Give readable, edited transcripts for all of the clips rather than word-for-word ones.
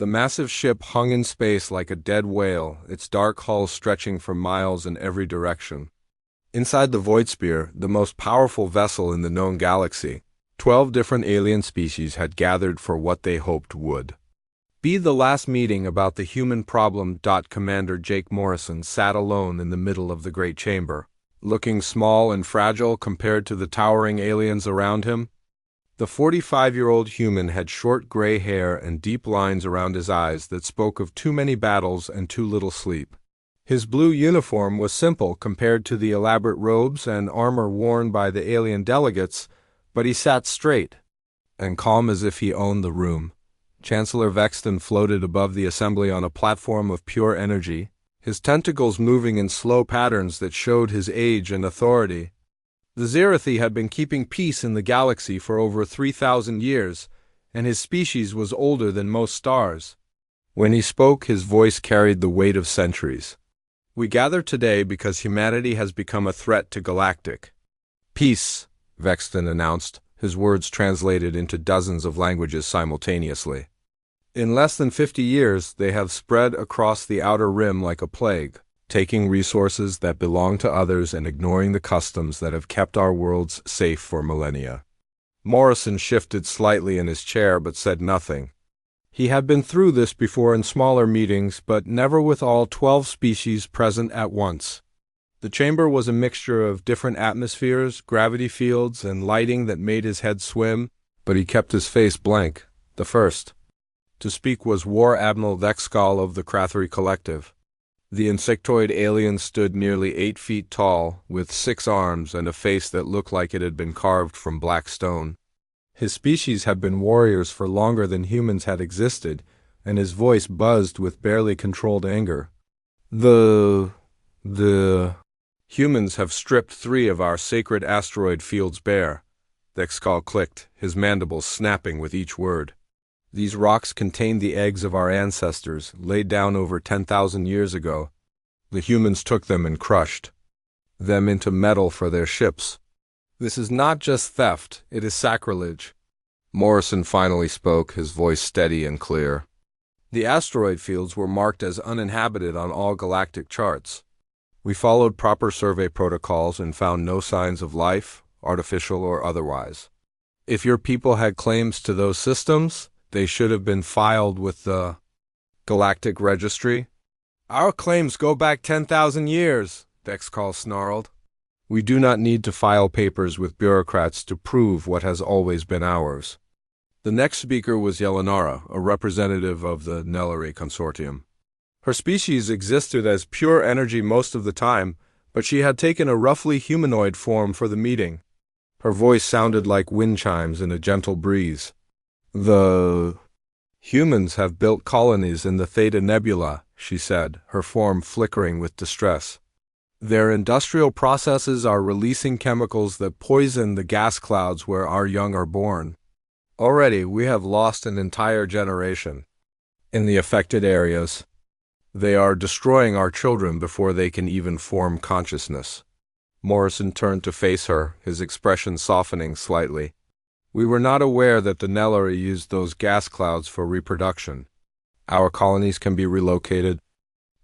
The massive ship hung in space like a dead whale, its dark hull stretching for miles in every direction. Inside the Void Sphere, the most powerful vessel in the known galaxy, 12 different alien species had gathered for what they hoped would be the last meeting about the human problem. Commander Jake Morrison sat alone in the middle of the great chamber, looking small and fragile compared to the towering aliens around him. The 45-year-old human had short gray hair and deep lines around his eyes that spoke of too many battles and too little sleep. His blue uniform was simple compared to the elaborate robes and armor worn by the alien delegates, but he sat straight and calm as if he owned the room. Chancellor Vexton floated above the assembly on a platform of pure energy, his tentacles moving in slow patterns that showed his age and authority. The Zerathi had been keeping peace in the galaxy for over 3,000 years, and his species was older than most stars. When he spoke, his voice carried the weight of centuries. We gather today because humanity has become a threat to galactic peace, Vexton announced, his words translated into dozens of languages simultaneously. In less than 50 years, they have spread across the outer rim like a plague, taking resources that belong to others and ignoring the customs that have kept our worlds safe for millennia. Morrison shifted slightly in his chair but said nothing. He had been through this before in smaller meetings, but never with all 12 species present at once. The chamber was a mixture of different atmospheres, gravity fields, and lighting that made his head swim, but he kept his face blank. The first to speak was War Admiral Vexkal of the Krathri Collective. The insectoid alien stood nearly 8 feet tall, with 6 arms and a face that looked like it had been carved from black stone. His species had been warriors for longer than humans had existed, and his voice buzzed with barely controlled anger. The humans have stripped 3 of our sacred asteroid fields bare. Vexkal clicked, his mandibles snapping with each word. These rocks contained the eggs of our ancestors, laid down over 10,000 years ago. The humans took them and crushed them into metal for their ships. This is not just theft, it is sacrilege. Morrison finally spoke, his voice steady and clear. The asteroid fields were marked as uninhabited on all galactic charts. We followed proper survey protocols and found no signs of life, artificial or otherwise. If your people had claims to those systems, they should have been filed with the Galactic Registry. Our claims go back 10,000 years, Vexkal snarled. We do not need to file papers with bureaucrats to prove what has always been ours. The next speaker was Yelenara, a representative of the Nelari Consortium. Her species existed as pure energy most of the time, but she had taken a roughly humanoid form for the meeting. Her voice sounded like wind chimes in a gentle breeze. The humans have built colonies in the Theta Nebula, she said, her form flickering with distress. Their industrial processes are releasing chemicals that poison the gas clouds where our young are born. Already, we have lost an entire generation in the affected areas. They are destroying our children before they can even form consciousness. Morrison turned to face her, his expression softening slightly. We were not aware that the Nelari used those gas clouds for reproduction. Our colonies can be relocated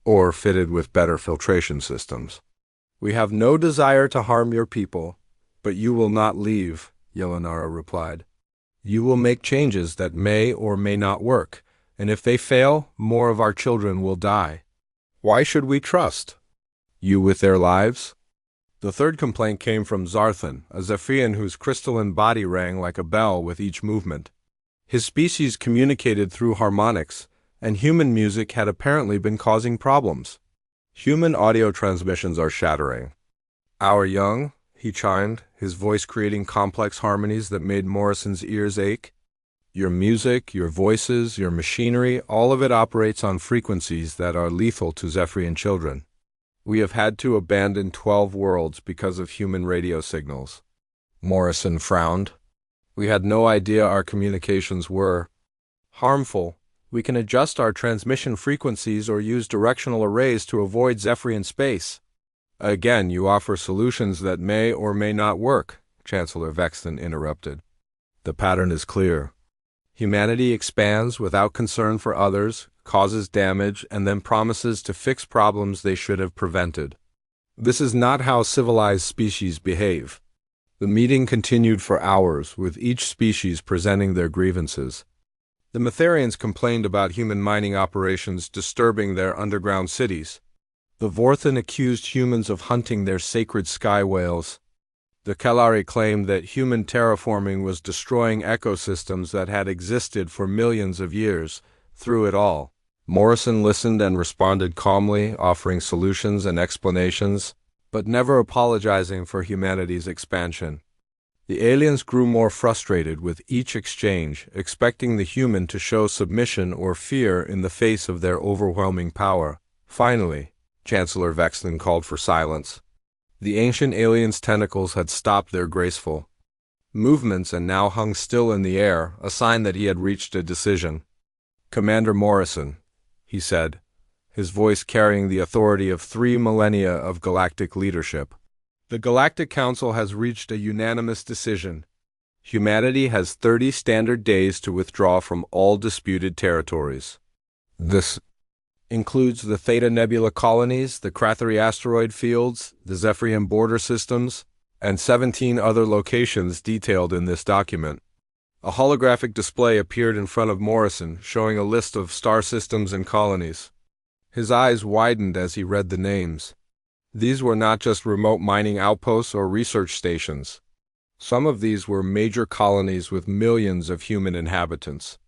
or fitted with better filtration systems. We have no desire to harm your people, but you will not leave, Yelenara replied. You will make changes that may or may not work, and if they fail, more of our children will die. Why should we trust you with their lives? The third complaint came from Zarthan, a Zephyrian whose crystalline body rang like a bell with each movement. His species communicated through harmonics, and human music had apparently been causing problems. Human audio transmissions are shattering. Our young, he chimed, his voice creating complex harmonies that made Morrison's ears ache. Your music, your voices, your machinery, all of it operates on frequencies that are lethal to Zephyrian children. We have had to abandon 12 worlds because of human radio signals. Morrison frowned. We had no idea our communications were harmful. We can adjust our transmission frequencies or use directional arrays to avoid Zephyrian space. Again, you offer solutions that may or may not work, Chancellor Vexton interrupted. The pattern is clear. Humanity expands without concern for others, causes damage, and then promises to fix problems they should have prevented. This is not how civilized species behave. The meeting continued for hours, with each species presenting their grievances. The Metherians complained about human mining operations disturbing their underground cities. The Vorthan accused humans of hunting their sacred sky whales. The Kellari claimed that human terraforming was destroying ecosystems that had existed for millions of years. Through it all, Morrison listened and responded calmly, offering solutions and explanations, but never apologizing for humanity's expansion. The aliens grew more frustrated with each exchange, expecting the human to show submission or fear in the face of their overwhelming power. Finally, Chancellor Vexton called for silence. The ancient aliens' tentacles had stopped their graceful movements and now hung still in the air, a sign that he had reached a decision. "Commander Morrison," he said, his voice carrying the authority of 3 millennia of galactic leadership. "The Galactic Council has reached a unanimous decision. Humanity has 30 standard days to withdraw from all disputed territories. This includes the Theta Nebula colonies, the Kratheri asteroid fields, the Zephyrian border systems, and 17 other locations detailed in this document." A holographic display appeared in front of Morrison, showing a list of star systems and colonies. His eyes widened as he read the names. These were not just remote mining outposts or research stations. Some of these were major colonies with millions of human inhabitants.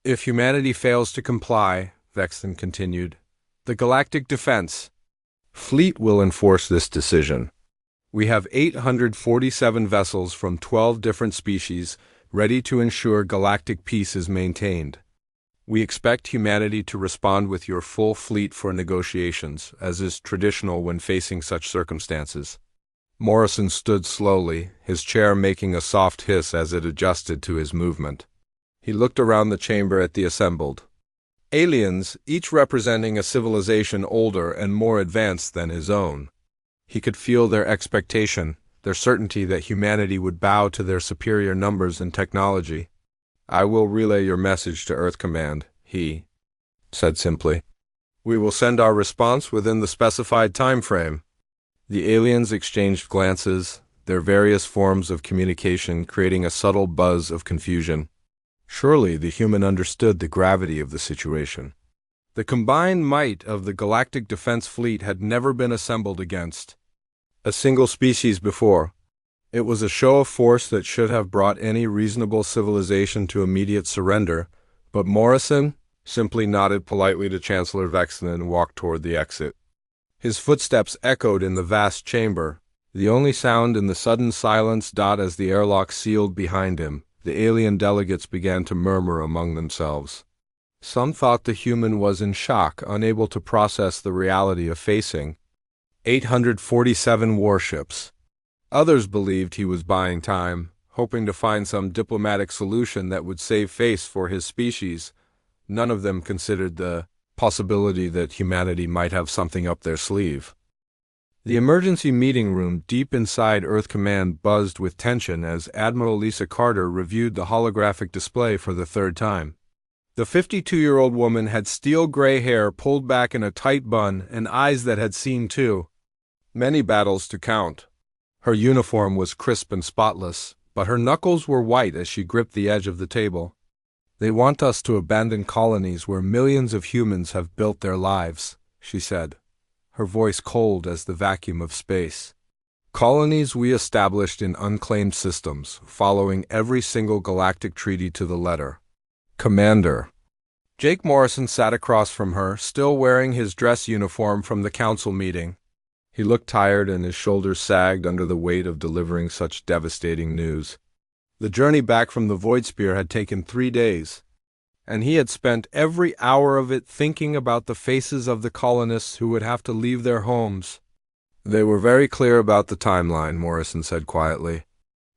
"If humanity fails to comply," Vexton continued, "the Galactic Defense Fleet will enforce this decision. We have 847 vessels from 12 different species ready to ensure galactic peace is maintained. We expect humanity to respond with your full fleet for negotiations, as is traditional when facing such circumstances." Morrison stood slowly, his chair making a soft hiss as it adjusted to his movement. He looked around the chamber at the assembled aliens, each representing a civilization older and more advanced than his own. He could feel their expectation, their certainty that humanity would bow to their superior numbers and technology. "I will relay your message to Earth Command," he said simply. "We will send our response within the specified time frame." The aliens exchanged glances, their various forms of communication creating a subtle buzz of confusion. Surely the human understood the gravity of the situation. The combined might of the Galactic Defense Fleet had never been assembled against a single species before. It was a show of force that should have brought any reasonable civilization to immediate surrender, but Morrison simply nodded politely to Chancellor Vexton and walked toward the exit. His footsteps echoed in the vast chamber, the only sound in the sudden silence as the airlock sealed behind him. The alien delegates began to murmur among themselves. Some thought the human was in shock, unable to process the reality of facing 847 warships. Others believed he was buying time, hoping to find some diplomatic solution that would save face for his species. None of them considered the possibility that humanity might have something up their sleeve. The emergency meeting room deep inside Earth Command buzzed with tension as Admiral Lisa Carter reviewed the holographic display for the 3rd time. The 52-year-old woman had steel gray hair pulled back in a tight bun and eyes that had seen many battles to count. Her uniform was crisp and spotless, but her knuckles were white as she gripped the edge of the table. "They want us to abandon colonies where millions of humans have built their lives," she said, her voice cold as the vacuum of space. "Colonies we established in unclaimed systems, following every single galactic treaty to the letter." "Commander." Jake Morrison sat across from her, still wearing his dress uniform from the council meeting. He looked tired and his shoulders sagged under the weight of delivering such devastating news. The journey back from the Void Sphere had taken 3 days, and he had spent every hour of it thinking about the faces of the colonists who would have to leave their homes. "They were very clear about the timeline," Morrison said quietly.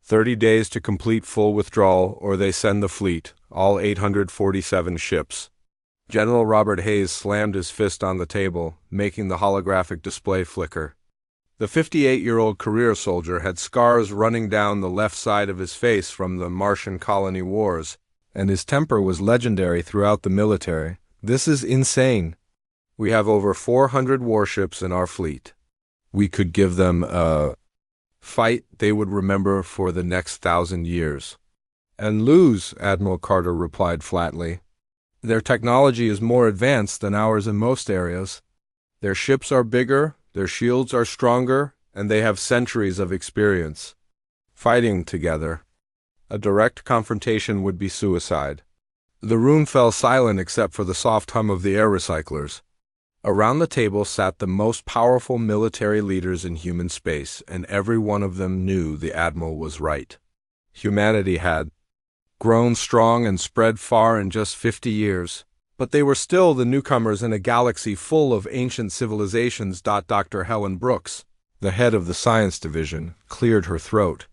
30 days to complete full withdrawal, or they send the fleet, all 847 ships. General Robert Hayes slammed his fist on the table, making the holographic display flicker. The 58-year-old career soldier had scars running down the left side of his face from the Martian colony wars, and his temper was legendary throughout the military. This is insane. We have over 400 warships in our fleet. We could give them a fight they would remember for the next 1,000 years. And lose, Admiral Carter replied flatly. Their technology is more advanced than ours in most areas. Their ships are bigger, their shields are stronger, and they have centuries of experience. Fighting together. A direct confrontation would be suicide. The room fell silent except for the soft hum of the air recyclers. Around the table sat the most powerful military leaders in human space, and every one of them knew the Admiral was right. Humanity had grown strong and spread far in just 50 years, but they were still the newcomers in a galaxy full of ancient civilizations. Dr. Helen Brooks, the head of the science division, cleared her throat.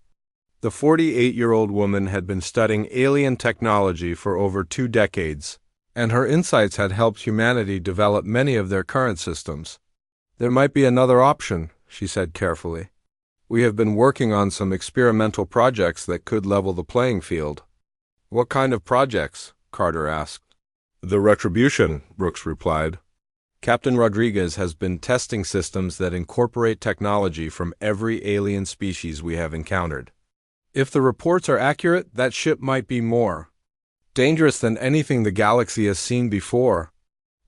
The 48-year-old woman had been studying alien technology for over 2 decades, and her insights had helped humanity develop many of their current systems. There might be another option, she said carefully. We have been working on some experimental projects that could level the playing field. What kind of projects? Carter asked. The Retribution, Brooks replied. Captain Rodriguez has been testing systems that incorporate technology from every alien species we have encountered. If the reports are accurate, that ship might be more dangerous than anything the galaxy has seen before.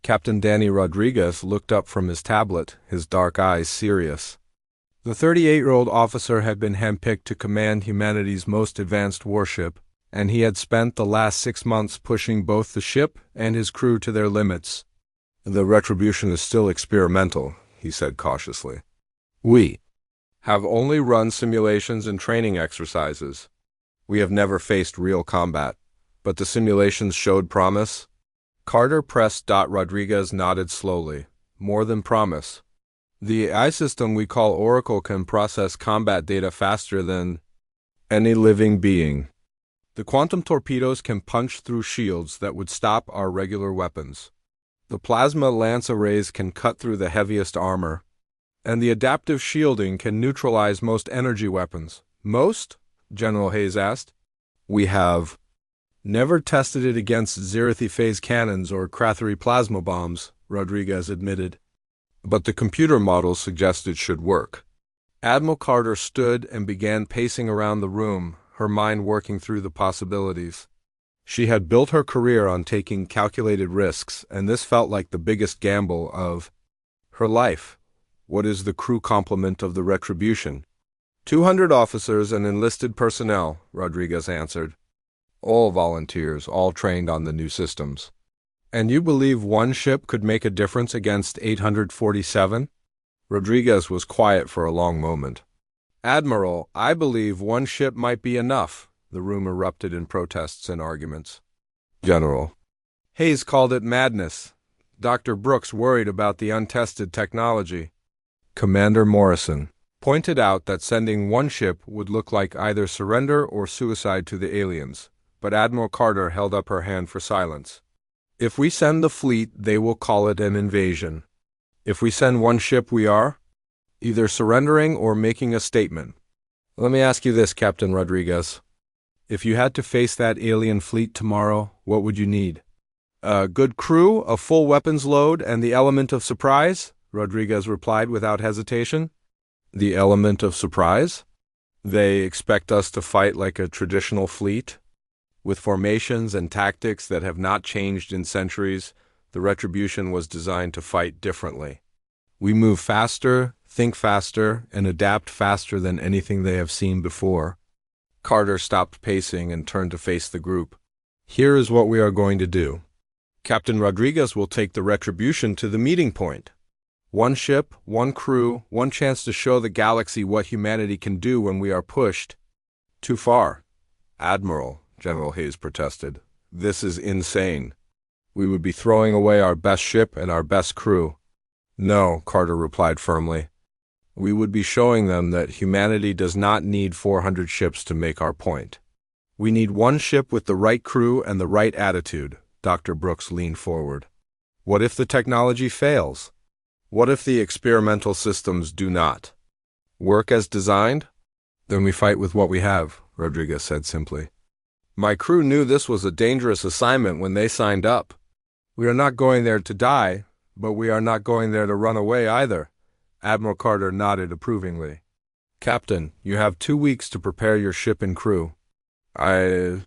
Captain Danny Rodriguez looked up from his tablet, his dark eyes serious. The 38-year-old officer had been handpicked to command humanity's most advanced warship, and he had spent the last 6 months pushing both the ship and his crew to their limits. The Retribution is still experimental, he said cautiously. We have only run simulations and training exercises. We have never faced real combat, but the simulations showed promise. Carter pressed. Rodriguez nodded slowly. More than promise. The AI system we call Oracle can process combat data faster than any living being. The quantum torpedoes can punch through shields that would stop our regular weapons. The plasma lance arrays can cut through the heaviest armor. And the adaptive shielding can neutralize most energy weapons. Most? General Hayes asked. We have never tested it against Zirithi phase cannons or Crathery plasma bombs, Rodriguez admitted. But the computer models suggest it should work. Admiral Carter stood and began pacing around the room, her mind working through the possibilities. She had built her career on taking calculated risks, and this felt like the biggest gamble of her life. What is the crew complement of the Retribution? 200 officers and enlisted personnel, Rodriguez answered. All volunteers, all trained on the new systems. And you believe one ship could make a difference against 847? Rodriguez was quiet for a long moment. Admiral, I believe one ship might be enough. The room erupted in protests and arguments. General Hayes called it madness. Dr. Brooks worried about the untested technology. Commander Morrison pointed out that sending one ship would look like either surrender or suicide to the aliens, but Admiral Carter held up her hand for silence. If we send the fleet, they will call it an invasion. If we send one ship, we are either surrendering or making a statement. Let me ask you this, Captain Rodriguez. If you had to face that alien fleet tomorrow, what would you need? A good crew, a full weapons load, and the element of surprise? Rodriguez replied without hesitation. The element of surprise? They expect us to fight like a traditional fleet? With formations and tactics that have not changed in centuries, the Retribution was designed to fight differently. We move faster, think faster, and adapt faster than anything they have seen before. Carter stopped pacing and turned to face the group. Here is what we are going to do. Captain Rodriguez will take the Retribution to the meeting point. One ship, one crew, one chance to show the galaxy what humanity can do when we are pushed too far. Admiral, General Hayes protested, this is insane. We would be throwing away our best ship and our best crew. No, Carter replied firmly. We would be showing them that humanity does not need 400 ships to make our point. We need one ship with the right crew and the right attitude. Dr. Brooks leaned forward. What if the technology fails? What if the experimental systems do not work as designed? Then we fight with what we have, Rodriguez said simply. My crew knew this was a dangerous assignment when they signed up. We are not going there to die, but we are not going there to run away either. Admiral Carter nodded approvingly. Captain, you have 2 weeks to prepare your ship and crew. I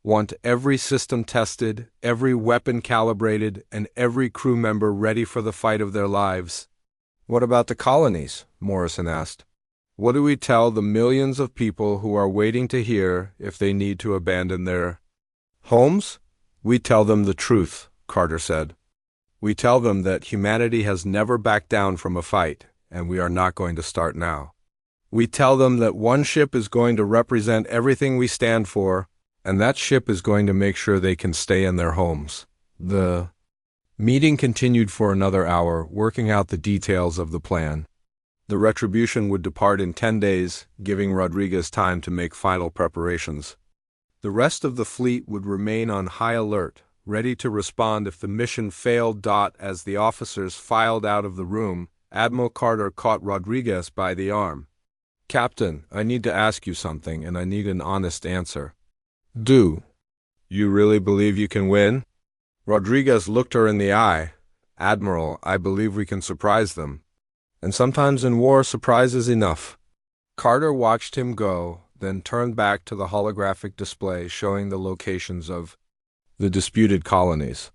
want every system tested, every weapon calibrated, and every crew member ready for the fight of their lives. What about the colonies? Morrison asked. What do we tell the millions of people who are waiting to hear if they need to abandon their homes? We tell them the truth, Carter said. We tell them that humanity has never backed down from a fight, and we are not going to start now. We tell them that one ship is going to represent everything we stand for, and that ship is going to make sure they can stay in their homes. The meeting continued for another hour, working out the details of the plan. The Retribution would depart in 10 days, giving Rodriguez time to make final preparations. The rest of the fleet would remain on high alert, ready to respond if the mission failed. As the officers filed out of the room, Admiral Carter caught Rodriguez by the arm. Captain, I need to ask you something, and I need an honest answer. Do you really believe you can win? Rodriguez looked her in the eye. Admiral, I believe we can surprise them. And sometimes in war, surprise is enough. Carter watched him go, then turned back to the holographic display showing the locations of the disputed colonies.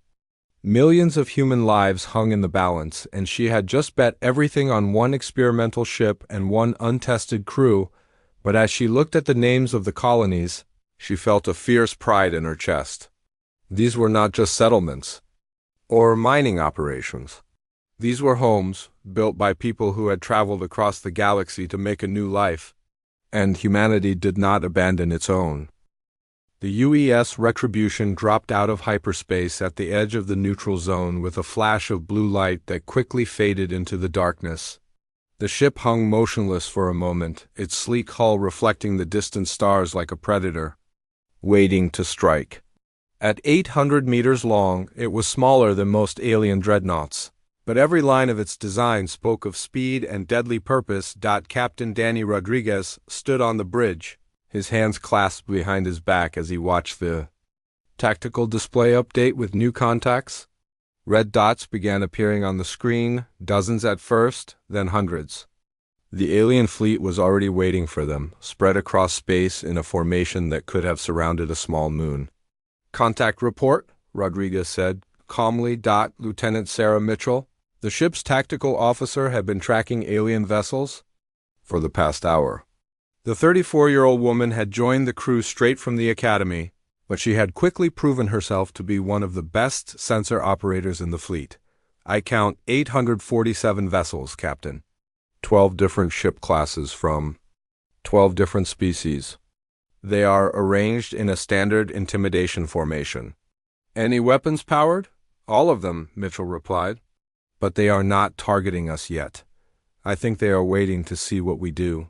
Millions of human lives hung in the balance, and she had just bet everything on one experimental ship and one untested crew, but as she looked at the names of the colonies, she felt a fierce pride in her chest. These were not just settlements or mining operations. These were homes built by people who had traveled across the galaxy to make a new life, and humanity did not abandon its own. The UES Retribution dropped out of hyperspace at the edge of the neutral zone with a flash of blue light that quickly faded into the darkness. The ship hung motionless for a moment, its sleek hull reflecting the distant stars like a predator, waiting to strike. At 800 meters long, it was smaller than most alien dreadnoughts, but every line of its design spoke of speed and deadly purpose. Captain Danny Rodriguez stood on the bridge, his hands clasped behind his back as he watched the tactical display update with new contacts. Red dots began appearing on the screen, dozens at first, then hundreds. The alien fleet was already waiting for them, spread across space in a formation that could have surrounded a small moon. Contact report, Rodriguez said calmly. Lieutenant Sarah Mitchell, the ship's tactical officer, had been tracking alien vessels for the past hour. The 34-year-old woman had joined the crew straight from the academy, but she had quickly proven herself to be one of the best sensor operators in the fleet. I count 847 vessels, Captain. 12 different ship classes from 12 different species. They are arranged in a standard intimidation formation. Any weapons powered? All of them, Mitchell replied. But they are not targeting us yet. I think they are waiting to see what we do.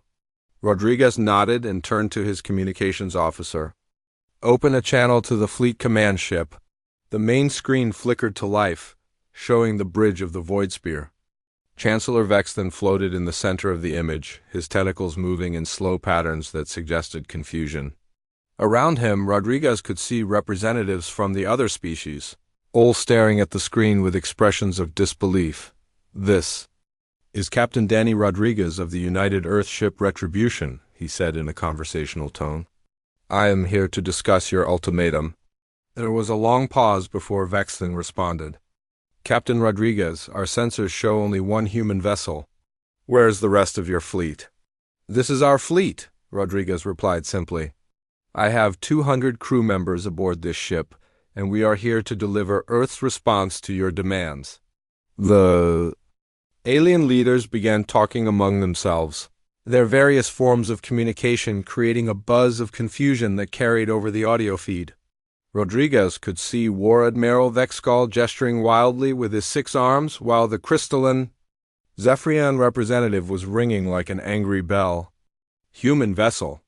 Rodriguez nodded and turned to his communications officer. Open a channel to the fleet command ship. The main screen flickered to life, showing the bridge of the Void Spear. Chancellor Vexton floated in the center of the image, his tentacles moving in slow patterns that suggested confusion. Around him, Rodriguez could see representatives from the other species, all staring at the screen with expressions of disbelief. This is Captain Danny Rodriguez of the United Earth ship Retribution, he said in a conversational tone. I am here to discuss your ultimatum. There was a long pause before Vexton responded. Captain Rodriguez, our sensors show only one human vessel. Where is the rest of your fleet? This is our fleet, Rodriguez replied simply. I have 200 crew members aboard this ship, and we are here to deliver Earth's response to your demands. The alien leaders began talking among themselves, their various forms of communication creating a buzz of confusion that carried over the audio feed. Rodriguez could see War Admiral Vexkal gesturing wildly with his 6 arms, while the crystalline Zephyrian representative was ringing like an angry bell. Human vessel,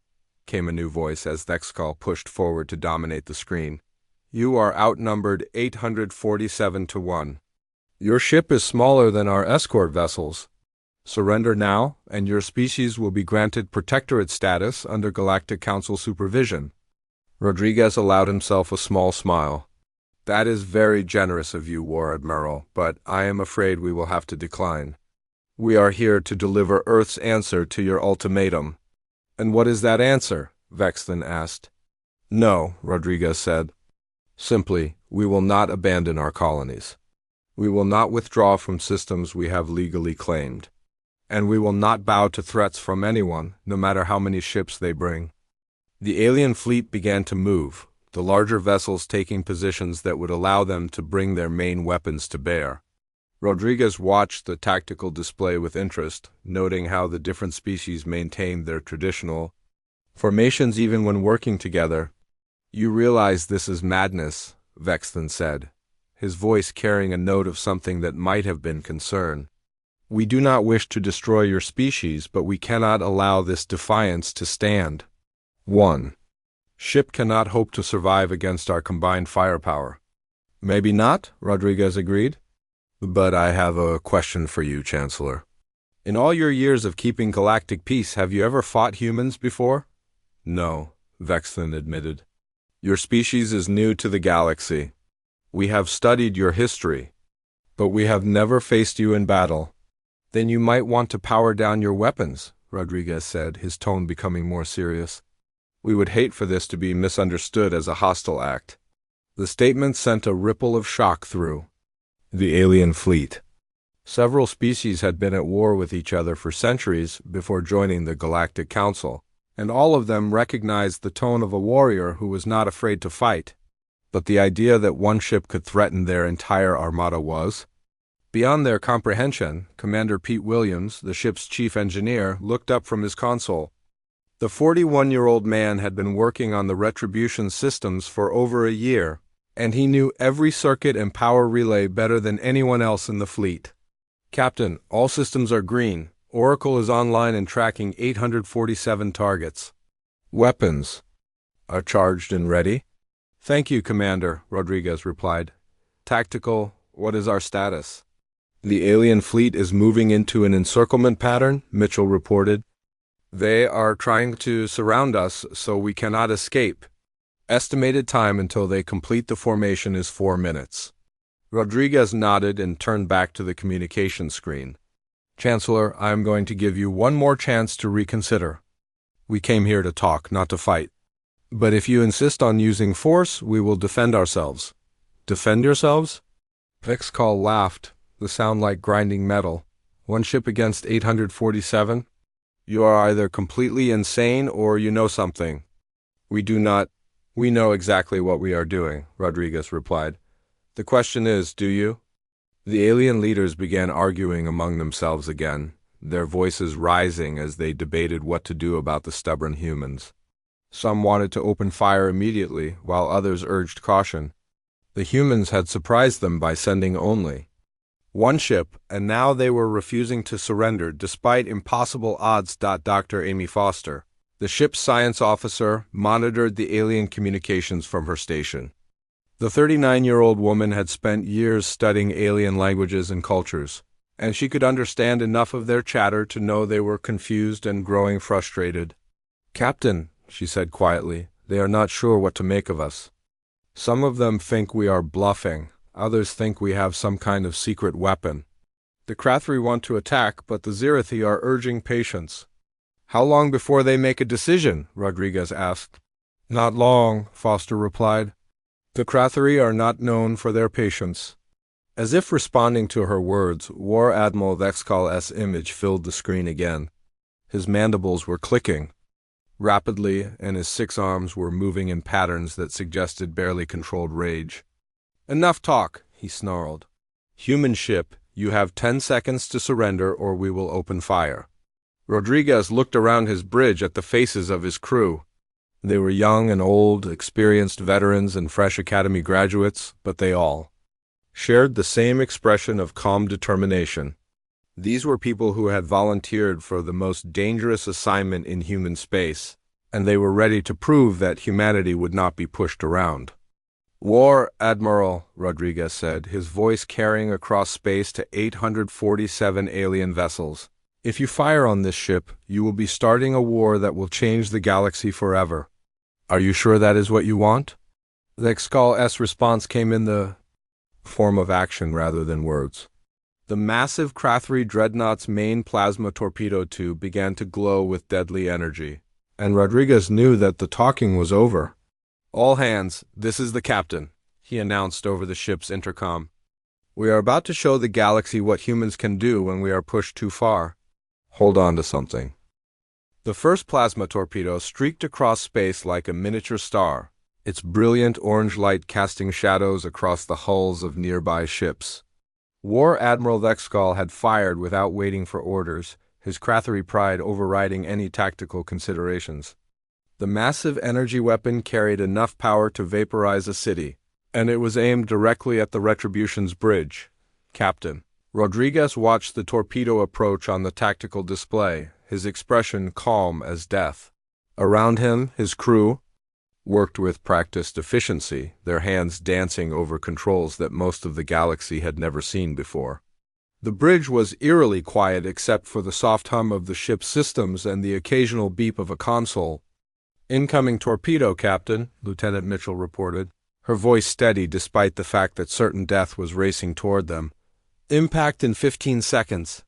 came a new voice as Vexkal pushed forward to dominate the screen. You are outnumbered 847 to 1. Your ship is smaller than our escort vessels. Surrender now, and your species will be granted protectorate status under Galactic Council supervision. Rodriguez allowed himself a small smile. That is very generous of you, War Admiral, but I am afraid we will have to decline. We are here to deliver Earth's answer to your ultimatum. And what is that answer? Vexton asked. No, Rodriguez said. Simply, we will not abandon our colonies. We will not withdraw from systems we have legally claimed. And we will not bow to threats from anyone, no matter how many ships they bring. The alien fleet began to move, the larger vessels taking positions that would allow them to bring their main weapons to bear. Rodriguez watched the tactical display with interest, noting how the different species maintained their traditional formations even when working together. You realize this is madness, Vexton said, his voice carrying a note of something that might have been concern. We do not wish to destroy your species, but we cannot allow this defiance to stand. 1. Ship cannot hope to survive against our combined firepower. Maybe not, Rodriguez agreed. But I have a question for you, Chancellor. In all your years of keeping galactic peace, have you ever fought humans before? No, Vexton admitted. Your species is new to the galaxy. We have studied your history, but we have never faced you in battle. Then you might want to power down your weapons, Rodriguez said, his tone becoming more serious. We would hate for this to be misunderstood as a hostile act. The statement sent a ripple of shock through the alien fleet. Several species had been at war with each other for centuries before joining the Galactic Council, and all of them recognized the tone of a warrior who was not afraid to fight. But the idea that one ship could threaten their entire armada was beyond their comprehension. Commander Pete Williams, the ship's chief engineer, looked up from his console. The 41-year-old man had been working on the retribution systems for over a year, and he knew every circuit and power relay better than anyone else in the fleet. Captain, all systems are green. Oracle is online and tracking 847 targets. Weapons are charged and ready. Thank you, Commander, Rodriguez replied. Tactical, what is our status? The alien fleet is moving into an encirclement pattern, Mitchell reported. They are trying to surround us so we cannot escape. Estimated time until they complete the formation is 4 minutes. Rodriguez nodded and turned back to the communication screen. Chancellor, I am going to give you one more chance to reconsider. We came here to talk, not to fight. But if you insist on using force, we will defend ourselves. Defend yourselves? Vexcall laughed, the sound like grinding metal. One ship against 847? You are either completely insane or you know something. We do not. We know exactly what we are doing, Rodriguez replied. The question is, do you? The alien leaders began arguing among themselves again, their voices rising as they debated what to do about the stubborn humans. Some wanted to open fire immediately, while others urged caution. The humans had surprised them by sending only one ship, and now they were refusing to surrender despite impossible odds. Dr. Amy Foster, the ship's science officer, monitored the alien communications from her station. The 39-year-old woman had spent years studying alien languages and cultures, and she could understand enough of their chatter to know they were confused and growing frustrated. Captain, she said quietly, they are not sure what to make of us. Some of them think we are bluffing. Others think we have some kind of secret weapon. The Krathri want to attack, but the Zirathi are urging patience. How long before they make a decision? Rodriguez asked. Not long, Foster replied. The Krathri are not known for their patience. As if responding to her words, War Admiral Vexcall's image filled the screen again. His mandibles were clicking rapidly, and his 6 arms were moving in patterns that suggested barely controlled rage. Enough talk, he snarled. Human ship, you have 10 seconds to surrender or we will open fire. Rodriguez looked around his bridge at the faces of his crew. They were young and old, experienced veterans and fresh academy graduates, but they all shared the same expression of calm determination. These were people who had volunteered for the most dangerous assignment in human space, and they were ready to prove that humanity would not be pushed around. War Admiral, Rodriguez said, his voice carrying across space to 847 alien vessels. If you fire on this ship, you will be starting a war that will change the galaxy forever. Are you sure that is what you want? The Xcal's response came in the form of action rather than words. The massive Krathri dreadnought's main plasma torpedo tube began to glow with deadly energy, and Rodriguez knew that the talking was over. All hands, this is the captain, he announced over the ship's intercom. We are about to show the galaxy what humans can do when we are pushed too far. Hold on to something. The first plasma torpedo streaked across space like a miniature star, its brilliant orange light casting shadows across the hulls of nearby ships. War Admiral Vexcal had fired without waiting for orders, his Krathri pride overriding any tactical considerations. The massive energy weapon carried enough power to vaporize a city, and it was aimed directly at the Retribution's bridge. Captain. Rodriguez watched the torpedo approach on the tactical display, his expression calm as death. Around him, his crew worked with practiced efficiency, their hands dancing over controls that most of the galaxy had never seen before. The bridge was eerily quiet except for the soft hum of the ship's systems and the occasional beep of a console. Incoming torpedo, Captain, Lieutenant Mitchell reported, her voice steady despite the fact that certain death was racing toward them. Impact in 15 seconds.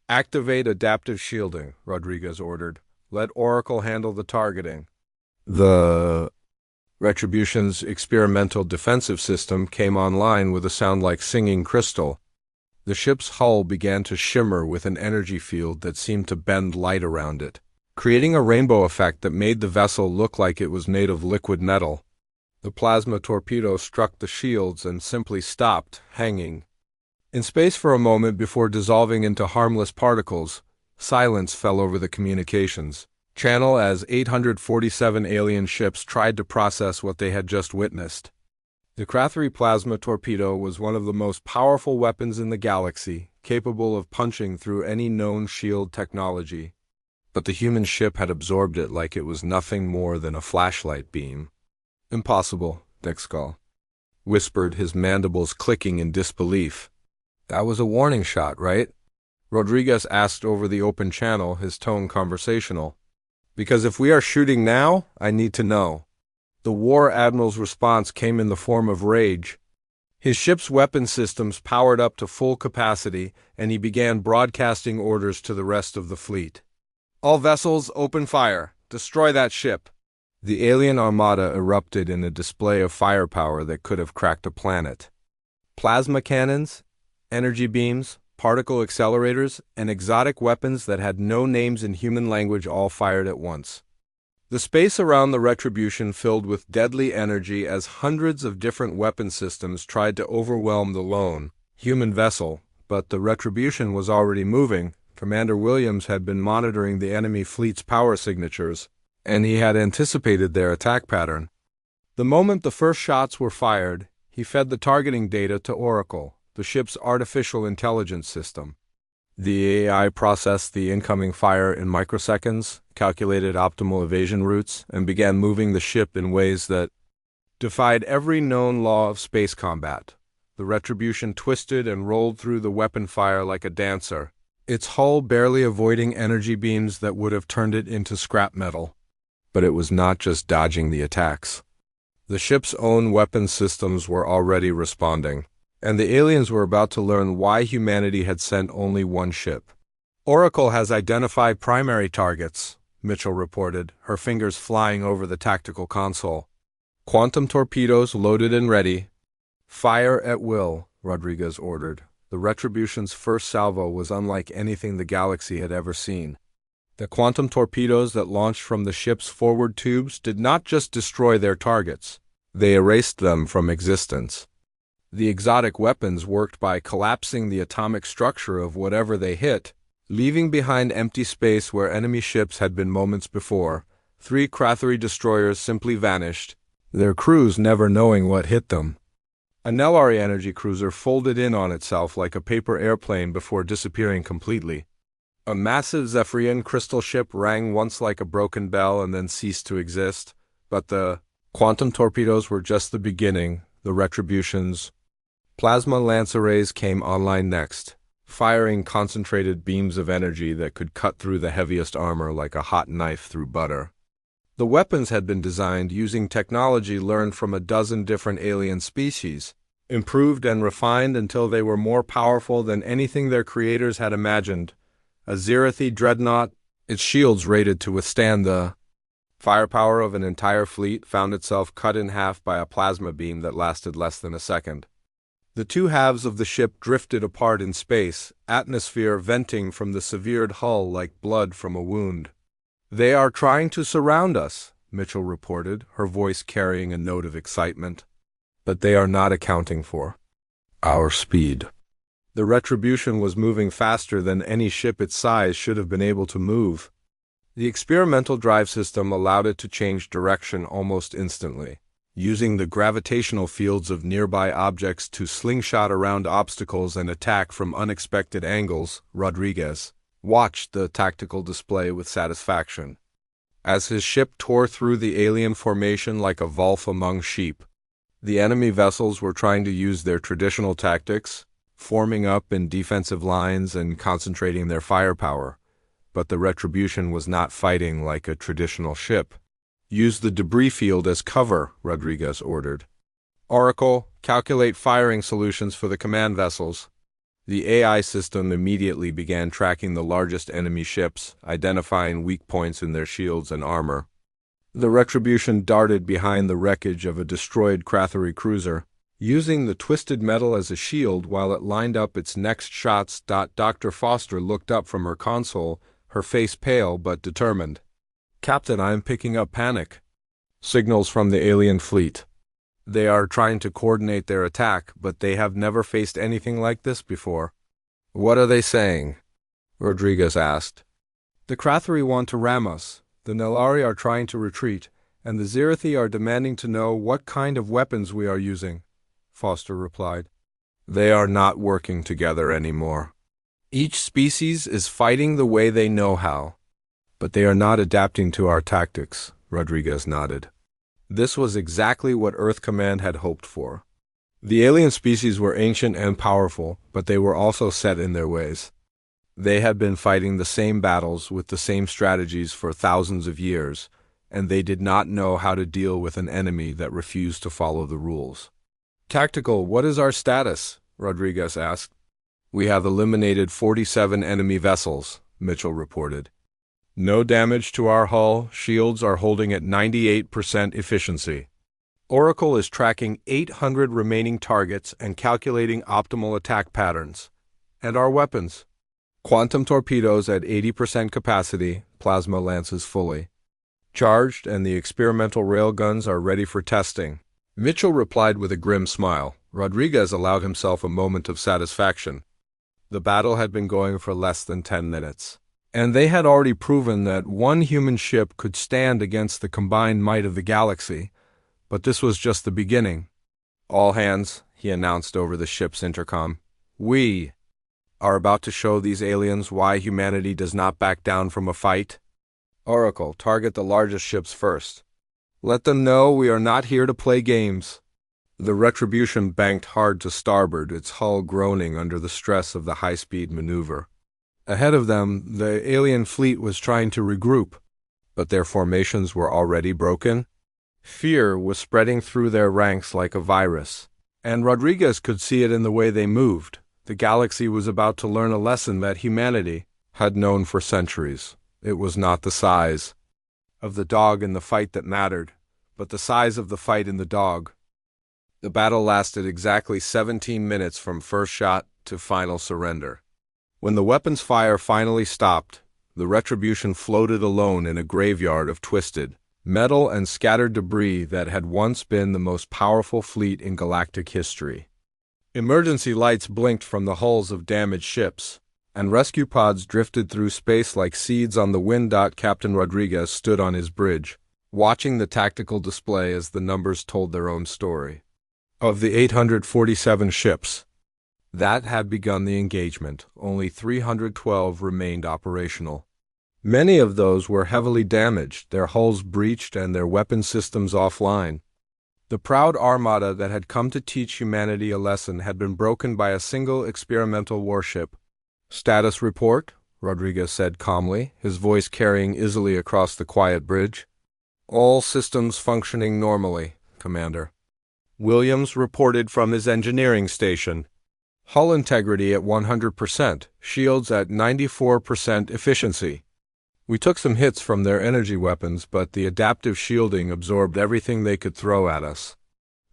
Activate adaptive shielding, Rodriguez ordered. Let Oracle handle the targeting. The Retribution's experimental defensive system came online with a sound like singing crystal. The ship's hull began to shimmer with an energy field that seemed to bend light around it, creating a rainbow effect that made the vessel look like it was made of liquid metal. The plasma torpedo struck the shields and simply stopped, hanging in space for a moment before dissolving into harmless particles. Silence fell over the communications channel as 847 alien ships tried to process what they had just witnessed. The Krathri plasma torpedo was one of the most powerful weapons in the galaxy, capable of punching through any known shield technology. But the human ship had absorbed it like it was nothing more than a flashlight beam. Impossible, Dexcal whispered, his mandibles clicking in disbelief. That was a warning shot, right? Rodriguez asked over the open channel, his tone conversational. Because if we are shooting now, I need to know. The War Admiral's response came in the form of rage. His ship's weapon systems powered up to full capacity, and he began broadcasting orders to the rest of the fleet. All vessels, open fire. Destroy that ship. The alien armada erupted in a display of firepower that could have cracked a planet. Plasma cannons, energy beams, particle accelerators, and exotic weapons that had no names in human language all fired at once. The space around the Retribution filled with deadly energy as hundreds of different weapon systems tried to overwhelm the lone human vessel, but the Retribution was already moving. Commander Williams had been monitoring the enemy fleet's power signatures, and he had anticipated their attack pattern. The moment the first shots were fired, he fed the targeting data to Oracle, the ship's artificial intelligence system. The AI processed the incoming fire in microseconds, calculated optimal evasion routes, and began moving the ship in ways that defied every known law of space combat. The Retribution twisted and rolled through the weapon fire like a dancer, its hull barely avoiding energy beams that would have turned it into scrap metal. But it was not just dodging the attacks. The ship's own weapon systems were already responding, and the aliens were about to learn why humanity had sent only one ship. Oracle has identified primary targets, Mitchell reported, her fingers flying over the tactical console. Quantum torpedoes loaded and ready. Fire at will, Rodriguez ordered. The Retribution's first salvo was unlike anything the galaxy had ever seen. The quantum torpedoes that launched from the ship's forward tubes did not just destroy their targets, they erased them from existence. The exotic weapons worked by collapsing the atomic structure of whatever they hit, leaving behind empty space where enemy ships had been moments before. 3 Krathri destroyers simply vanished, their crews never knowing what hit them. A Nelari energy cruiser folded in on itself like a paper airplane before disappearing completely. A massive Zephyrian crystal ship rang once like a broken bell and then ceased to exist, but the quantum torpedoes were just the beginning. The Retribution's plasma lance arrays came online next, firing concentrated beams of energy that could cut through the heaviest armor like a hot knife through butter. The weapons had been designed using technology learned from a dozen different alien species, improved and refined until they were more powerful than anything their creators had imagined. A Zirathi dreadnought, its shields rated to withstand the firepower of an entire fleet, found itself cut in half by a plasma beam that lasted less than a second. The two halves of the ship drifted apart in space, atmosphere venting from the severed hull like blood from a wound. "They are trying to surround us," Mitchell reported, her voice carrying a note of excitement. "But they are not accounting for our speed." The Retribution was moving faster than any ship its size should have been able to move. The experimental drive system allowed it to change direction almost instantly, using the gravitational fields of nearby objects to slingshot around obstacles and attack from unexpected angles. Rodriguez watched the tactical display with satisfaction. As his ship tore through the alien formation like a wolf among sheep, the enemy vessels were trying to use their traditional tactics, forming up in defensive lines and concentrating their firepower. But the Retribution was not fighting like a traditional ship. "Use the debris field as cover," Rodriguez ordered. "Oracle, calculate firing solutions for the command vessels." The AI system immediately began tracking the largest enemy ships, identifying weak points in their shields and armor. The Retribution darted behind the wreckage of a destroyed Crathery cruiser, using the twisted metal as a shield while it lined up its next shots. Dr. Foster looked up from her console, her face pale but determined. "Captain, I am picking up panic signals from the alien fleet. They are trying to coordinate their attack, but they have never faced anything like this before." "What are they saying?" Rodriguez asked. "The Crathery want to ram us, the Nellari are trying to retreat, and the Zirathi are demanding to know what kind of weapons we are using," Foster replied. "They are not working together anymore. Each species is fighting the way they know how, but they are not adapting to our tactics," Rodriguez nodded. This was exactly what Earth Command had hoped for. The alien species were ancient and powerful, but they were also set in their ways. They had been fighting the same battles with the same strategies for thousands of years, and they did not know how to deal with an enemy that refused to follow the rules. "Tactical, what is our status?" Rodriguez asked. "We have eliminated 47 enemy vessels," Mitchell reported. "No damage to our hull, shields are holding at 98% efficiency. Oracle is tracking 800 remaining targets and calculating optimal attack patterns. And our weapons? Quantum torpedoes at 80% capacity, plasma lances fully charged, and the experimental railguns are ready for testing." Mitchell replied with a grim smile. Rodriguez allowed himself a moment of satisfaction. The battle had been going for less than 10 minutes. And they had already proven that one human ship could stand against the combined might of the galaxy. But this was just the beginning. "All hands," he announced over the ship's intercom. "We are about to show these aliens why humanity does not back down from a fight. Oracle, target the largest ships first. Let them know we are not here to play games." The Retribution banked hard to starboard, its hull groaning under the stress of the high-speed maneuver. Ahead of them, the alien fleet was trying to regroup, but their formations were already broken. Fear was spreading through their ranks like a virus, and Rodriguez could see it in the way they moved. The galaxy was about to learn a lesson that humanity had known for centuries. It was not the size of the dog in the fight that mattered, but the size of the fight in the dog. The battle lasted exactly 17 minutes from first shot to final surrender. When the weapons fire finally stopped, the Retribution floated alone in a graveyard of twisted metal and scattered debris that had once been the most powerful fleet in galactic history. Emergency lights blinked from the hulls of damaged ships, and rescue pods drifted through space like seeds on the wind. Captain Rodriguez stood on his bridge, watching the tactical display as the numbers told their own story. Of the 847 ships that had begun the engagement, only 312 remained operational. Many of those were heavily damaged, their hulls breached and their weapon systems offline. The proud armada that had come to teach humanity a lesson had been broken by a single experimental warship. "Status report," Rodriguez said calmly, his voice carrying easily across the quiet bridge. All systems functioning normally, Commander. Williams reported from his engineering station. Hull integrity at 100%, shields at 94% efficiency. We took some hits from their energy weapons, but the adaptive shielding absorbed everything they could throw at us.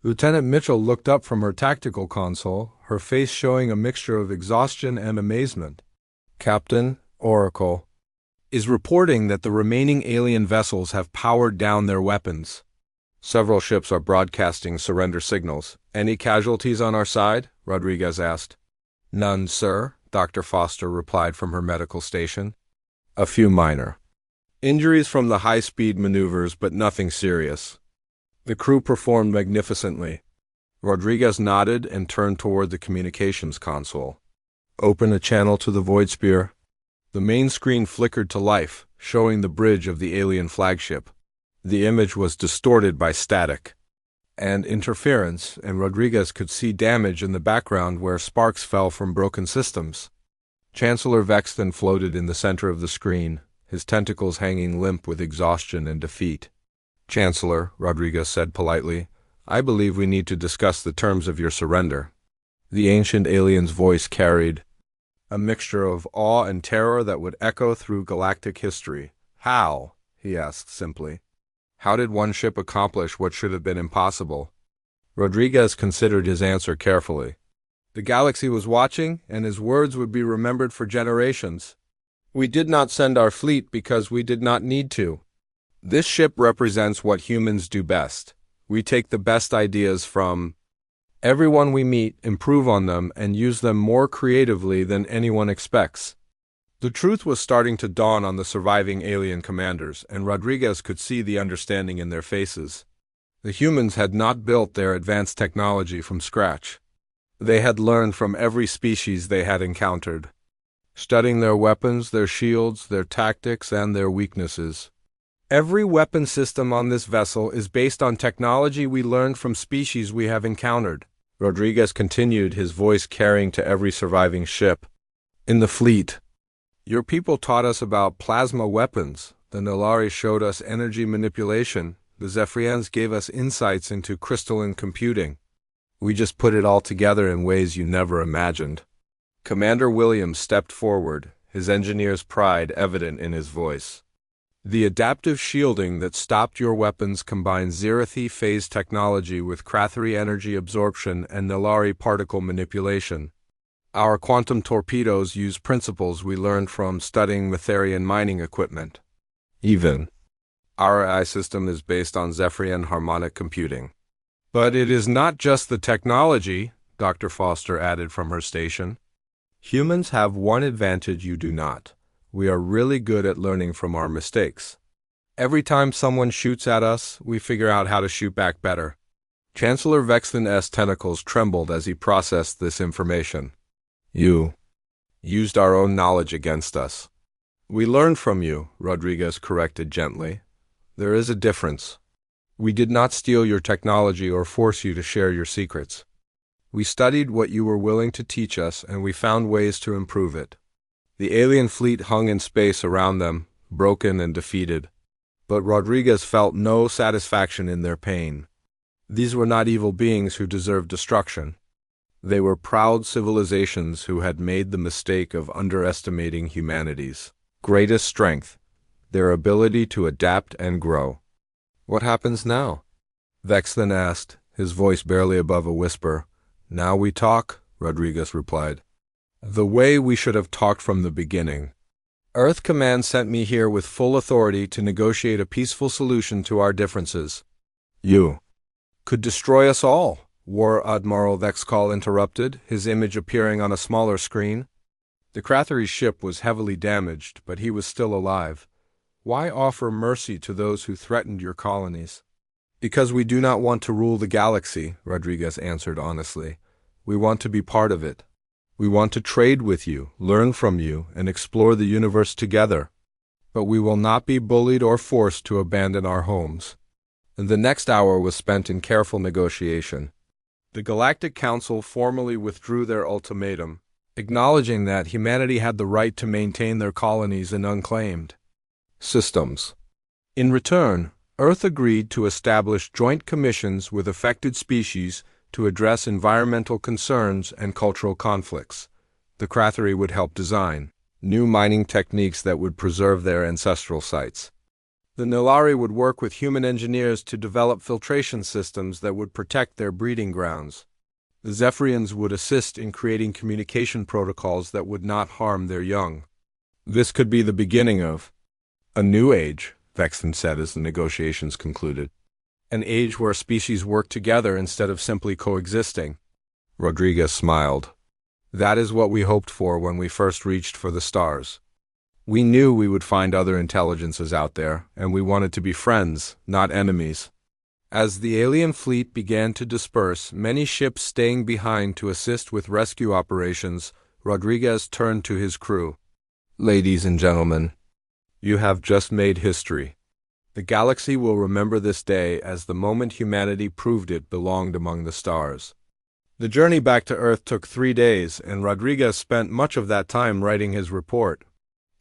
Lieutenant Mitchell looked up from her tactical console, her face showing a mixture of exhaustion and amazement. Captain, Oracle, is reporting that the remaining alien vessels have powered down their weapons. Several ships are broadcasting surrender signals. Any casualties on our side? Rodriguez asked. None, sir, Dr. Foster replied from her medical station. A few minor injuries from the high-speed maneuvers, but nothing serious. The crew performed magnificently. Rodriguez nodded and turned toward the communications console. Open a channel to the Void Spear. The main screen flickered to life, showing the bridge of the alien flagship. The image was distorted by static and interference, and Rodriguez could see damage in the background where sparks fell from broken systems. Chancellor Vexton floated in the center of the screen, his tentacles hanging limp with exhaustion and defeat. Chancellor, Rodriguez said politely, I believe we need to discuss the terms of your surrender. The ancient alien's voice carried a mixture of awe and terror that would echo through galactic history. How? He asked simply. How did one ship accomplish what should have been impossible? Rodriguez considered his answer carefully. The galaxy was watching, and his words would be remembered for generations. We did not send our fleet because we did not need to. This ship represents what humans do best. We take the best ideas from everyone we meet, improve on them, and use them more creatively than anyone expects. The truth was starting to dawn on the surviving alien commanders, and Rodriguez could see the understanding in their faces. The humans had not built their advanced technology from scratch. They had learned from every species they had encountered, studying their weapons, their shields, their tactics, and their weaknesses. Every weapon system on this vessel is based on technology we learned from species we have encountered. Rodriguez continued, his voice carrying to every surviving ship. In the fleet, your people taught us about plasma weapons. The Nilari showed us energy manipulation. The Zephyrians gave us insights into crystalline computing. We just put it all together in ways you never imagined. Commander Williams stepped forward, his engineer's pride evident in his voice. The adaptive shielding that stopped your weapons combines Zerathi phase technology with Krathari energy absorption and Nilari particle manipulation. Our quantum torpedoes use principles we learned from studying Metherian mining equipment. Even our AI system is based on Zephyrian harmonic computing. But it is not just the technology, Dr. Foster added from her station. Humans have one advantage you do not. We are really good at learning from our mistakes. Every time someone shoots at us, we figure out how to shoot back better. Chancellor Vexton's tentacles trembled as he processed this information. You used our own knowledge against us. We learned from you, Rodriguez corrected gently. There is a difference. We did not steal your technology or force you to share your secrets. We studied what you were willing to teach us, and we found ways to improve it. The alien fleet hung in space around them, broken and defeated. But Rodriguez felt no satisfaction in their pain. These were not evil beings who deserved destruction. They were proud civilizations who had made the mistake of underestimating humanity's greatest strength, their ability to adapt and grow. What happens now? Vexton asked, his voice barely above a whisper. Now we talk, Rodriguez replied. The way we should have talked from the beginning. Earth Command sent me here with full authority to negotiate a peaceful solution to our differences. You could destroy us all, War Admiral Vexcall interrupted, his image appearing on a smaller screen. The Krathari ship was heavily damaged, but he was still alive. Why offer mercy to those who threatened your colonies? Because we do not want to rule the galaxy, Rodriguez answered honestly. We want to be part of it. We want to trade with you, learn from you, and explore the universe together. But we will not be bullied or forced to abandon our homes. And the next hour was spent in careful negotiation. The Galactic Council formally withdrew their ultimatum, acknowledging that humanity had the right to maintain their colonies in unclaimed systems. In return, Earth agreed to establish joint commissions with affected species to address environmental concerns and cultural conflicts. The Kratheri would help design new mining techniques that would preserve their ancestral sites. The Nilari would work with human engineers to develop filtration systems that would protect their breeding grounds. The Zephyrians would assist in creating communication protocols that would not harm their young. This could be the beginning of a new age, Vexton said as the negotiations concluded. An age where species work together instead of simply coexisting. Rodriguez smiled. That is what we hoped for when we first reached for the stars. We knew we would find other intelligences out there, and we wanted to be friends, not enemies. As the alien fleet began to disperse, many ships staying behind to assist with rescue operations, Rodriguez turned to his crew. Ladies and gentlemen, you have just made history. The galaxy will remember this day as the moment humanity proved it belonged among the stars. The journey back to Earth took 3 days, and Rodriguez spent much of that time writing his report.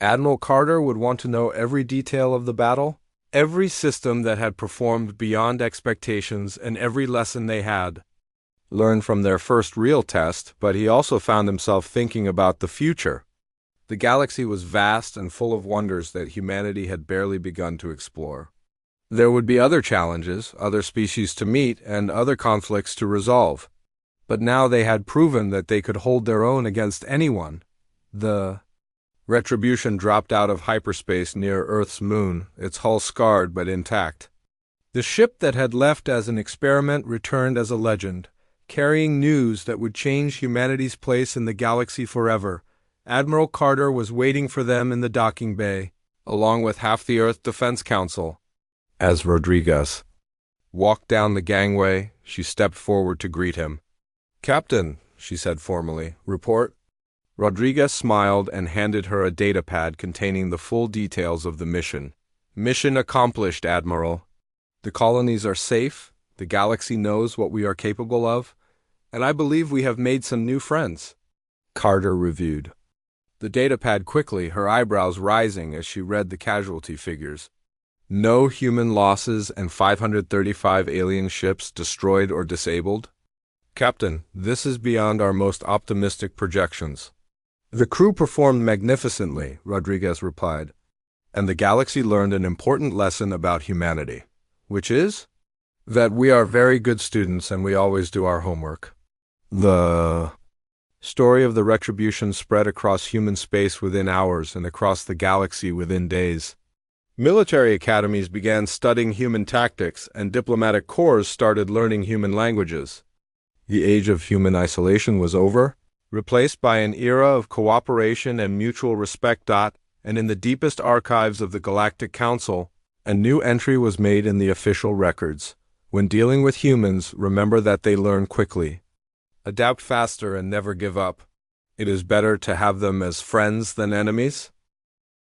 Admiral Carter would want to know every detail of the battle, every system that had performed beyond expectations, and every lesson they had learned from their first real test, but he also found himself thinking about the future. The galaxy was vast and full of wonders that humanity had barely begun to explore. There would be other challenges, other species to meet, and other conflicts to resolve. But now they had proven that they could hold their own against anyone. The Retribution dropped out of hyperspace near Earth's moon, its hull scarred but intact. The ship that had left as an experiment returned as a legend, carrying news that would change humanity's place in the galaxy forever. Admiral Carter was waiting for them in the docking bay, along with half the Earth Defense Council. As Rodriguez walked down the gangway, she stepped forward to greet him. "Captain," she said formally, "report." Rodriguez smiled and handed her a datapad containing the full details of the mission. "Mission accomplished, Admiral. The colonies are safe, the galaxy knows what we are capable of, and I believe we have made some new friends." Carter reviewed the datapad quickly, her eyebrows rising as she read the casualty figures. No human losses and 535 alien ships destroyed or disabled. "Captain, this is beyond our most optimistic projections." "The crew performed magnificently," Rodriguez replied, "and the galaxy learned an important lesson about humanity, which is that we are very good students and we always do our homework." The story of the Retribution spread across human space within hours and across the galaxy within days. Military academies began studying human tactics, and diplomatic corps started learning human languages. The age of human isolation was over, replaced by an era of cooperation and mutual respect. And in the deepest archives of the Galactic Council, a new entry was made in the official records. When dealing with humans, remember that they learn quickly. Adapt faster and never give up. It is better to have them as friends than enemies.